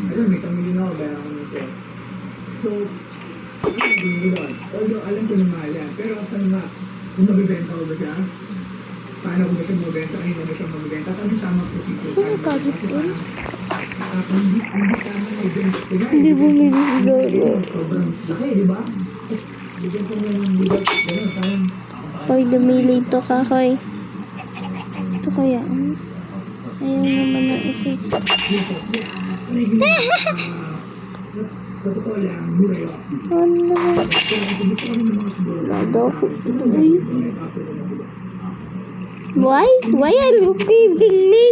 Alam, may 1 million ako, bayaran ko na siya. So, ano yung doon? Although, alam ko na mahal yan. Pero, saan nga, kung mabibenta ko ba siya? Paano ko ba siya mabibenta? Kanina ba siya mabibenta? At anong tamang procedure? Sino target yun? Hindi tama na ibenta. Hindi bumili si Lolo. Sobrang laki, di ba? Tapos, bigyan ko nga ng libat. Ganun, parang, Hoy, dumili ito ka, hoy. Ito kaya, ayaw naman na isip. sa totoo lang, mura yun. Ano? Kaya kasi gusto ko ng mga siguro. Lado ko. Why? Why are you giving me?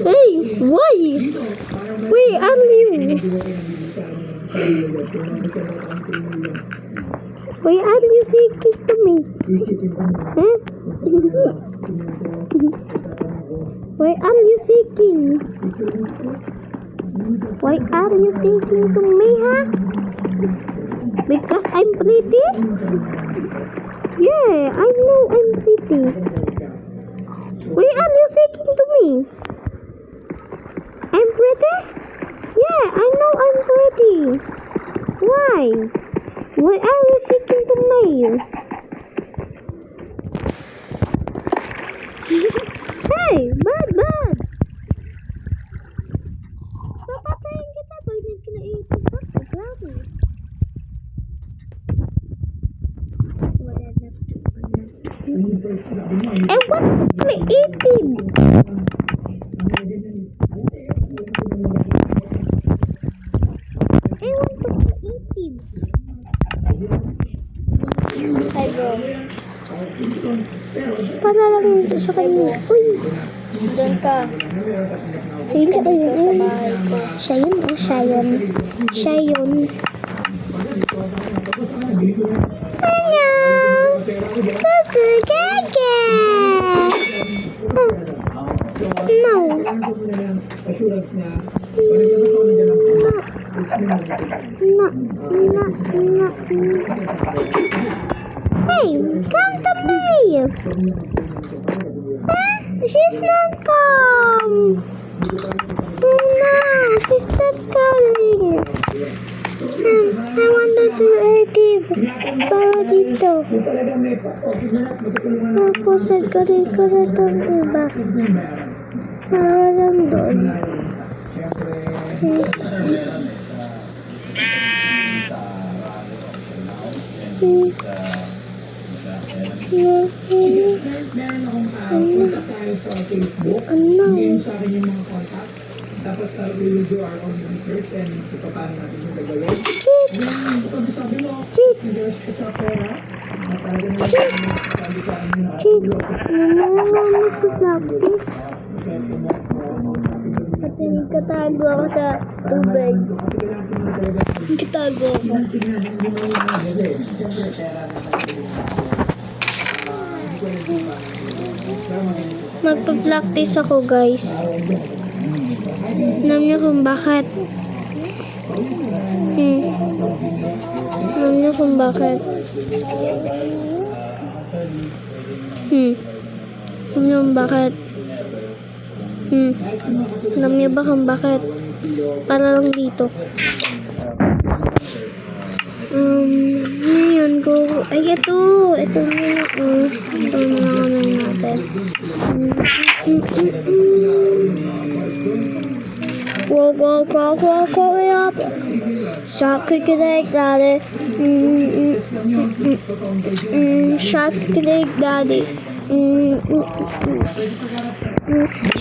Hey, why? Where are you? Why are you speaking to me? Huh? Why are you seeking? Why are you seeking to me, huh? Because I'm pretty? Yeah, I know I'm pretty. Why are you seeking to me? I'm pretty? Yeah, I know I'm pretty. Why? Why are you seeking to me? Hey, bad. Papatayin kita pag nagkinaisip ka. Promise. Wala na. And what's creative? I want to creative. Hi bro. Para lang ito sa kanya. Uy! Doon ka. Ayun siya, ayun. Siya yun, siya yun. Siya yun. Ano? Kuku gaga! No. No. Hey, come to me. She's not come. No, she's not coming. I wanted to active. Para dito. Tapos, nagkaroon ko na itong iba. Para lang doon. Meron akong punta tayo sa Facebook. Ano? Ngayon sa akin yung mga contacts. Tapos we will do our own research and ito paano natin yung gagawin. Ngayon, ito sabi mo, Cheat! nag-rush ka sa pera. Na talaga naman sabi ka ano na Cheat! Nananamit ko practice. At nagkatago ako sa tubig. Nagkatago ako. Magpa-practice ako, guys. Alam niyo kung bakit? Alam niyo kung bakit? Alam niyo kung bakit? Alam niyo ba kung bakit? Para lang dito. Ngayon ko. Ay, ito. Ito na. Ito na naman natin. Walk up. Shock like daddy. Shock like daddy.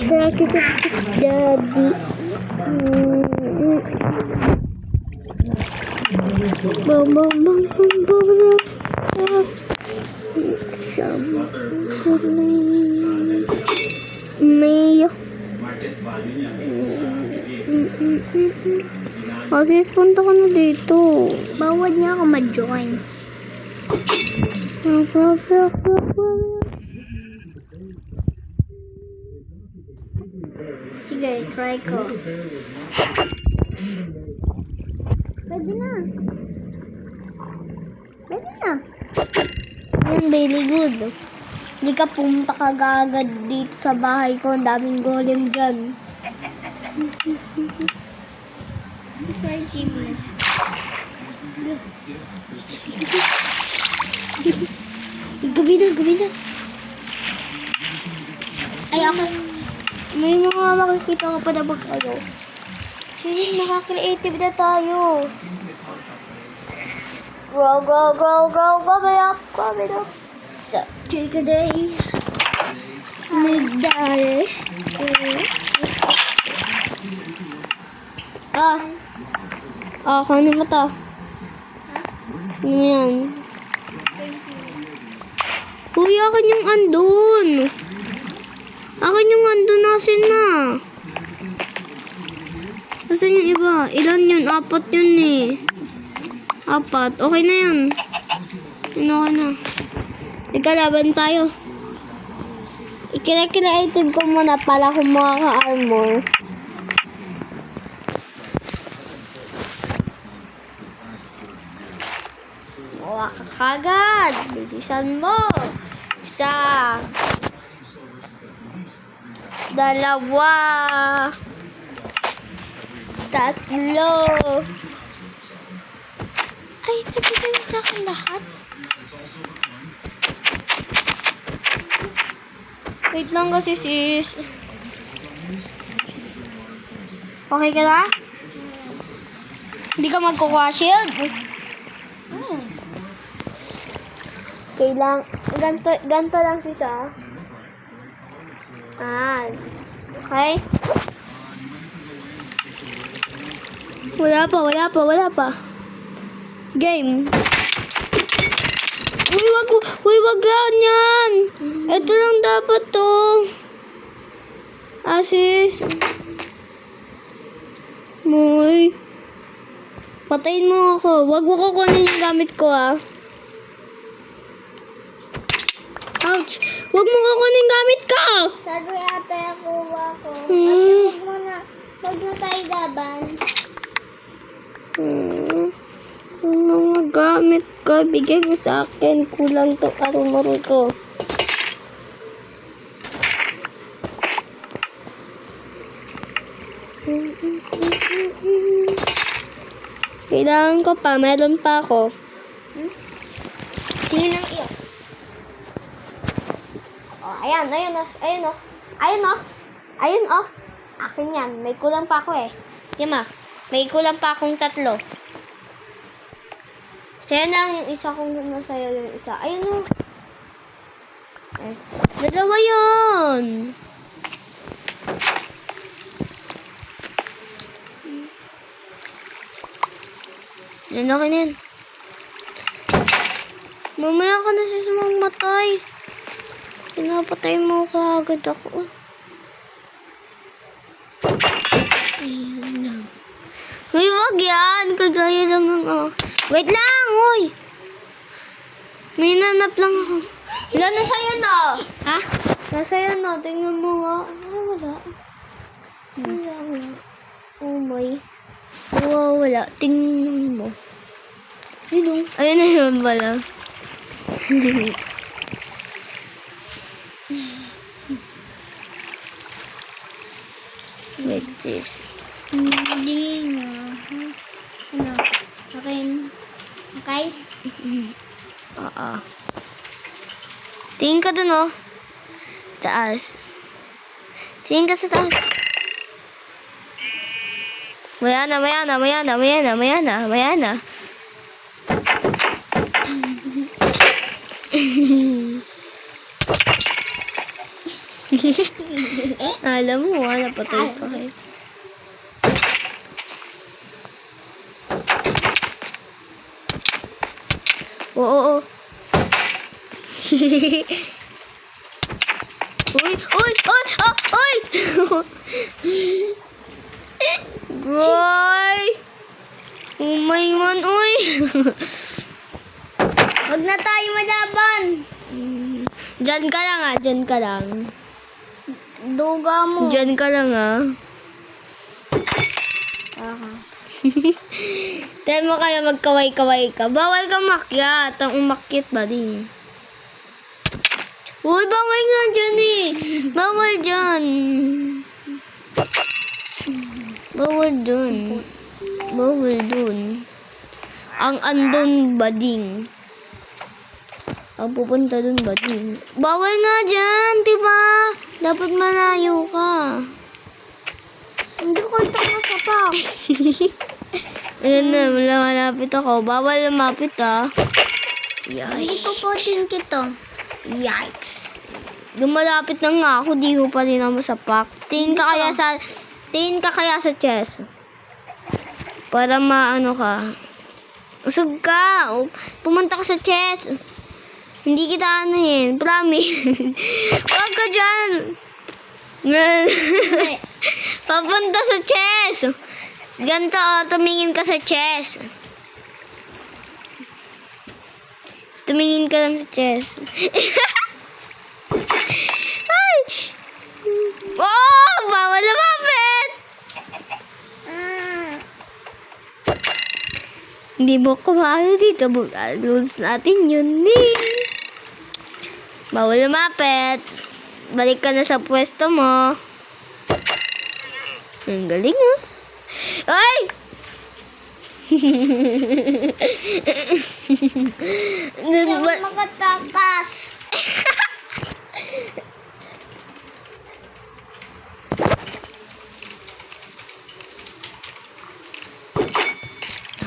Shock like daddy. Bum bum bum bum bum bum. May. Kasi punta ka na dito. Bawad niya ako ma-join. Sige, try ko. Pwede na. Very good. Hindi ka pumunta kagad dito sa bahay ko. Ang daming golem dyan. Try TV. Gabi na. Ay, ako. May mga makikita ka pa na mag-ano. Sige, makakreative na tayo. Go, up. So, take a day. Midday. Kano mo to? Ano yan? Uy, akin yung andun. Akin yung andun nasin na. Basta yung iba. Ilan yun? 4 yun eh. 4. Okay na yan. Okay na. Ikalaban tayo. Ikira-creative ko muna para kumuha ka armor. Kuha ka kagad. Bilisan mo. 1. 2. 3. Ay, nabigay mo sa akin lahat. Wait lang kasi sis. Okay ka na? Hindi ka magkukuha shield? Okay lang. Ganto lang sis ah. Okay? Wala pa. Game. wag ganyan. Ito lang dapat to. Asis. Moy. Patayin mo ako. Wag mo kukunin yung gamit ko, ah. Ouch! Wag mo kukunin yung gamit ko! Sabi ate ako ako. Hmm. Wag na tayo laban. Yung mga gamit ko, bigay mo sa akin. Kulang to arumaro ko. Kailangan ko pa. Meron pa ako. Tingin ang iyo. Oh, ayan. Ayun oh. Akin yan. May kulang pa ako eh. Yama, may kulang pa akong 3. Sa'yo na yung isa kung nasa'yo yung isa. Ayun oh. Eh, 2 yun. Yan ako na yan. Mamaya ka na sa mamatay. Pinapatay mo ka agad ako. Ayan lang. Uy, wag yan. Kagaya lang ang Wait lang, uy. May nanap lang ako. Ilan na sa'yo na? Ha? Nasa'yo na. Tingnan mo nga. Ay, wala. Wala. Oh my. Wala. Tingnan mo. Ayun. Ayun na yun pala. Wait, this. Hindi nga. Ano? Okay. Okay? Oo. Tingin ka dun, oh. Taas. Tingin ka sa taas. Maya na. Alam mo, napatay ka eh. Oo. Uy! Boy! Oh my man, uy! Wag na tayo malaban. Diyan ka lang. Duga mo. Diyan ka lang, ah. Tayo mo kaya magkaway-kaway ka. Bawal ka makyat. Ang umakyat ba din? Uy, bawal nga dyan eh. Bawal dyan. Bawal dun. Ang andun bading. Ang pupunta dun bading. Bawal nga dyan, diba? Dapat malayo ka. Hindi ko ito masapak. Ayan na, malapit ako. Bawal lumapit, ah. Hindi ko po kito. Yikes. Lumalapit na nga ako, di ko pa rin ako masapak. Tingin ka kaya sa chest. Para maano ka. Usog ka. Pumunta ka sa chest. Hindi kita anahin. Promise. Huwag ka dyan. Papunta sa chest. Ganito, tumingin ka sa chest. Tumingin ka lang sa chest. Ay! Oh! Bawal lumapit! Hindi mo kumayo dito. Rules natin yun. Bawal lumapit. Balik ka na sa pwesto mo. Ang galing, ah. Ay! Hindi ako makatakas.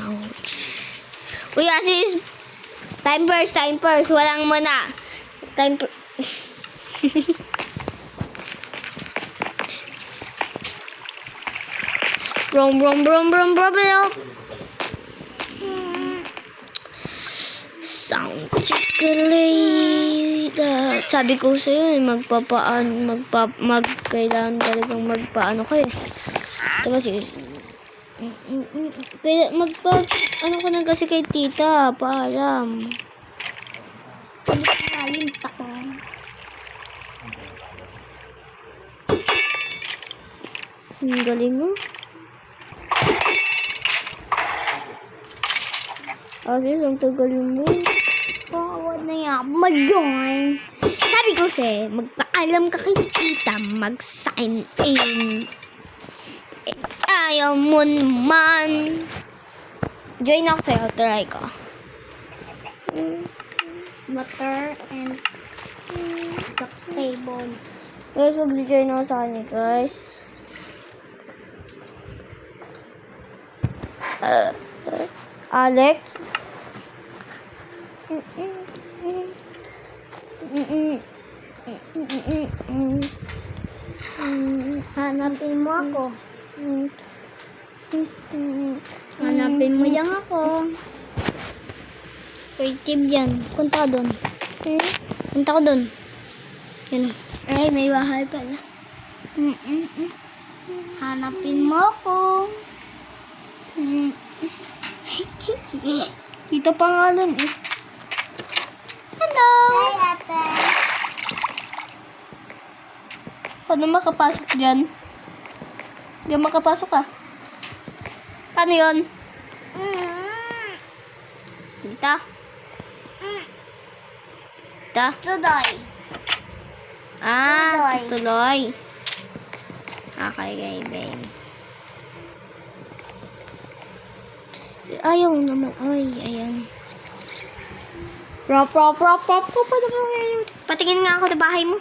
Ouch. Uy, Asis. Time first. Walang muna. Brom. Sound chocolate. Sabi ko sa'yo, kailangan talagang magpaano kayo. Diba sis? Kaya ano ko na kasi kay tita, paalam. Ayun, tako. Ang galing mo. Sis, ang tagal mo. Pawad na yan. Mag-join. Sabi ko sa'yo, magpaalam ka kay tita, mag-sign in. Ayaw mo naman. Join ako sa'yo, try ko. Butter and the table. Guys, mag-join ako sa kanya, guys. Alex? Hanapin mo ako. Hanapin mo lang ako. Creative yan. Punta ka doon. Punta ko doon. Yan o. Ay, may bahay pala. Hanapin mo ako. Dito pangalan eh. Hello! Hi, ate. Paano makapasok dyan? Hindi makapasok ka. Paano yun? Dito? Dito? Tuloy. Tuloy. Okay, babe. Ayaw naman. Ay, ayan. Rop. Patingin nga ako sa bahay mo.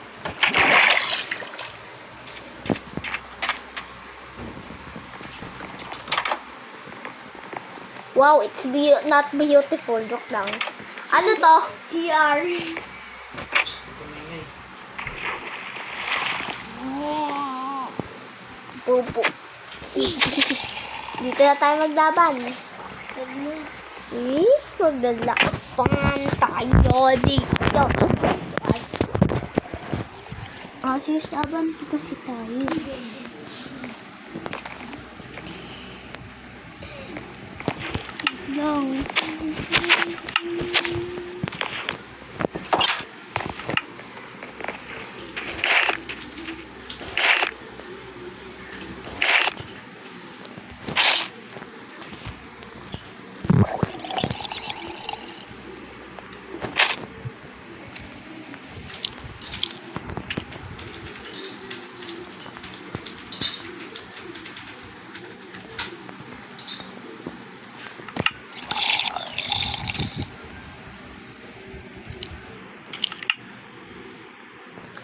Wow, it's not beautiful. Joke lang. Ano to? CR. Pupo. Dito na tayo maglaban. Maglalaban tayo dito. Sis, laban kasi tayo. Lang.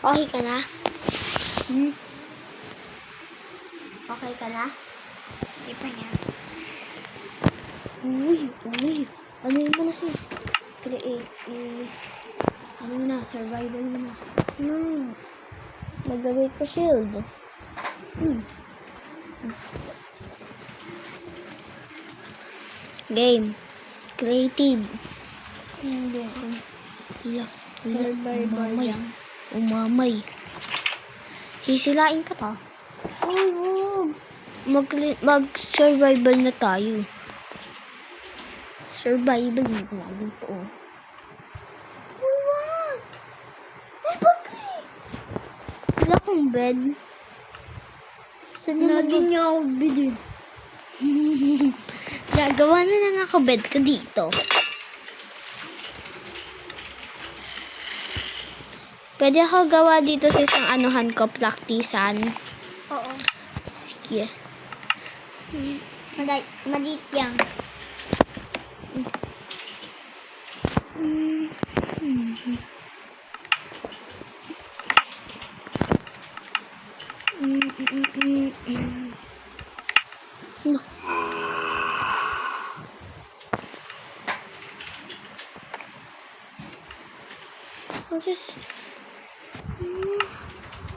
Okay ka na? Okay ka na? Hindi pa niya. Uy. Ano yun mo na sis? Create. Ano mo na? Survival mo na. Maglagay ko shield. Game. Creative. Hindi. Survival lang. Umamay. Hisilain ka ta. Mag-survival na tayo. Survival na tayo to. Wow! Ay, bagay! Wala akong bed. Saan naman Lagi niya ako bilhin. Gagawa na lang ako bed ko dito. Pwede ako gawa dito sa isang anuhan ko, praktisan. Oo. Sige. Maliit yan.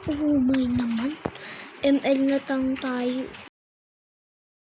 Oh my naman. ML na tang tayo.